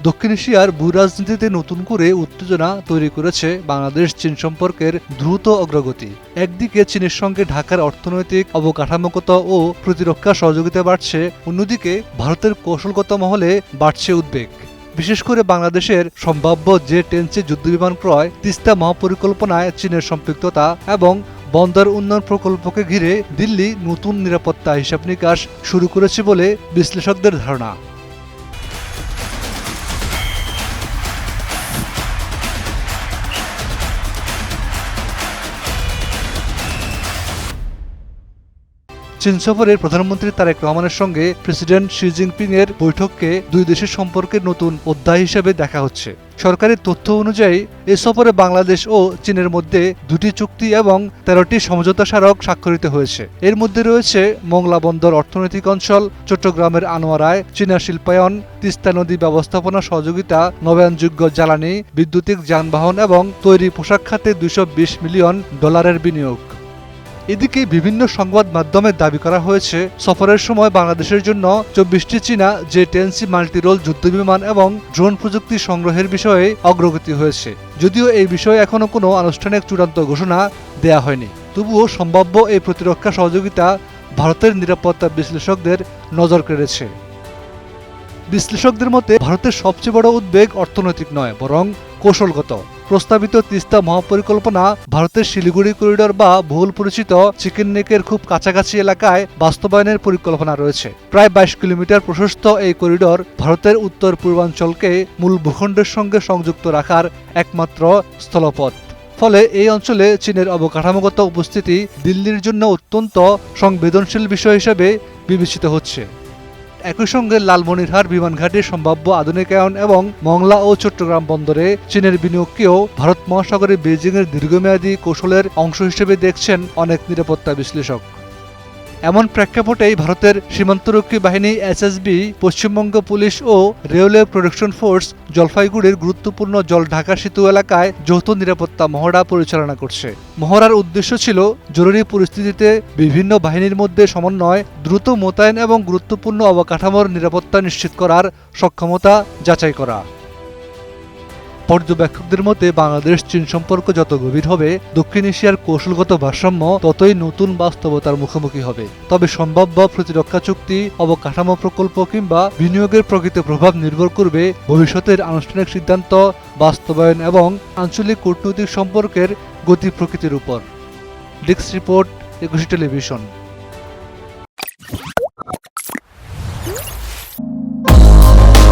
দক্ষিণ এশিয়ার ভূরাজনীতিতে নতুন করে উত্তেজনা তৈরি করেছে বাংলাদেশ চীন সম্পর্কের দ্রুত অগ্রগতি। একদিকে চীনের সঙ্গে ঢাকার অর্থনৈতিক, অবকাঠামোগত ও প্রতিরক্ষা সহযোগিতা বাড়ছে, অন্যদিকে ভারতের কৌশলগত মহলে বাড়ছে উদ্বেগ। বিশেষ করে বাংলাদেশের সম্ভাব্য J-10C যুদ্ধবিমান ক্রয়, তিস্তা মহাপরিকল্পনায় চীনের সম্পৃক্ততা এবং বন্দর উন্নয়ন প্রকল্পকে ঘিরে দিল্লি নতুন নিরাপত্তা হিসাব নিকাশ শুরু করেছে বলে বিশ্লেষকদের ধারণা। চীন সফরে প্রধানমন্ত্রী তারেক রহমানের সঙ্গে প্রেসিডেন্ট শি জিনপিং এর বৈঠককে দুই দেশের সম্পর্কের নতুন অধ্যায় হিসেবে দেখা হচ্ছে। সরকারি তথ্য অনুযায়ী এ সফরে বাংলাদেশ ও চীনের মধ্যে 2টি চুক্তি এবং 13টি সমঝোতা স্মারক স্বাক্ষরিত হয়েছে। এর মধ্যে রয়েছে মোংলা বন্দর অর্থনৈতিক অঞ্চল, চট্টগ্রামের আনোয়ারায় চীনা শিল্পায়ন, তিস্তা নদী ব্যবস্থাপনা সহযোগিতা, নবায়নযোগ্য জ্বালানি, বৈদ্যুতিক যানবাহন এবং তৈরি পোশাক খাতে $220 মিলিয়ন বিনিয়োগ। এদিকে বিভিন্ন সংবাদ মাধ্যমে দাবি করা হয়েছে, সফরের সময় বাংলাদেশের জন্য 24টি চীনা J-10C মাল্টিরোল যুদ্ধবিমান এবং ড্রোন প্রযুক্তি সংগ্রহের বিষয়ে অগ্রগতি হয়েছে। যদিও এই বিষয়ে এখনও কোনো আনুষ্ঠানিক চূড়ান্ত ঘোষণা দেয়া হয়নি, তবুও সম্ভাব্য এই প্রতিরক্ষা সহযোগিতা ভারতের নিরাপত্তা বিশ্লেষকদের নজর কেড়েছে। বিশ্লেষকদের মতে ভারতের সবচেয়ে বড় উদ্বেগ অর্থনৈতিক নয়, বরং কৌশলগত। প্রস্তাবিত তিস্তা মহাপরিকল্পনা ভারতের শিলিগুড়ি করিডোর বা বহুল পরিচিত চিকেন নেকের খুব কাছাকাছি এলাকায় বাস্তবায়নের পরিকল্পনা রয়েছে। প্রায় 22 কিলোমিটার প্রশস্ত এই করিডোর ভারতের উত্তর পূর্বাঞ্চলকে মূল ভূখণ্ডের সঙ্গে সংযুক্ত রাখার একমাত্র স্থলপথ। ফলে এই অঞ্চলে চীনের অবকাঠামোগত উপস্থিতি দিল্লির জন্য অত্যন্ত সংবেদনশীল বিষয় হিসেবে বিবেচিত হচ্ছে। একই সঙ্গে লালমনিরহাট বিমানঘাটের সম্ভাব্য আধুনিকায়ন এবং মংলা ও চট্টগ্রাম বন্দরে চীনের বিনিয়োগকেও ভারত মহাসাগরে বেইজিংয়ের দীর্ঘমেয়াদী কৌশলের অংশ হিসেবে দেখছেন অনেক নিরাপত্তা বিশ্লেষক। এমন প্রেক্ষাপটেই ভারতের সীমান্তরক্ষী বাহিনী SSB, পশ্চিমবঙ্গ পুলিশ ও রেলওয়ে প্রোটেকশন ফোর্স জলপাইগুড়ির গুরুত্বপূর্ণ জল ঢাকা সেতু এলাকায় যৌথ নিরাপত্তা মহড়া পরিচালনা করছে। মহড়ার উদ্দেশ্য ছিল জরুরি পরিস্থিতিতে বিভিন্ন বাহিনীর মধ্যে সমন্বয়, দ্রুত মোতায়েন এবং গুরুত্বপূর্ণ অবকাঠামোর নিরাপত্তা নিশ্চিত করার সক্ষমতা যাচাই করা। পর্যবেক্ষকদের মতে বাংলাদেশ চীন সম্পর্ক যত গভীর হবে, দক্ষিণ এশিয়ার কৌশলগত ভারসাম্য ততই নতুন বাস্তবতার মুখোমুখি হবে। তবে সম্ভাব্য প্রতিরক্ষা চুক্তি, অবকাঠামো প্রকল্প কিংবা বিনিয়োগের প্রকৃত প্রভাব নির্ভর করবে ভবিষ্যতের আনুষ্ঠানিক সিদ্ধান্ত বাস্তবায়ন এবং আঞ্চলিক কূটনৈতিক সম্পর্কের গতি প্রকৃতির উপর। Desk report, 21 television.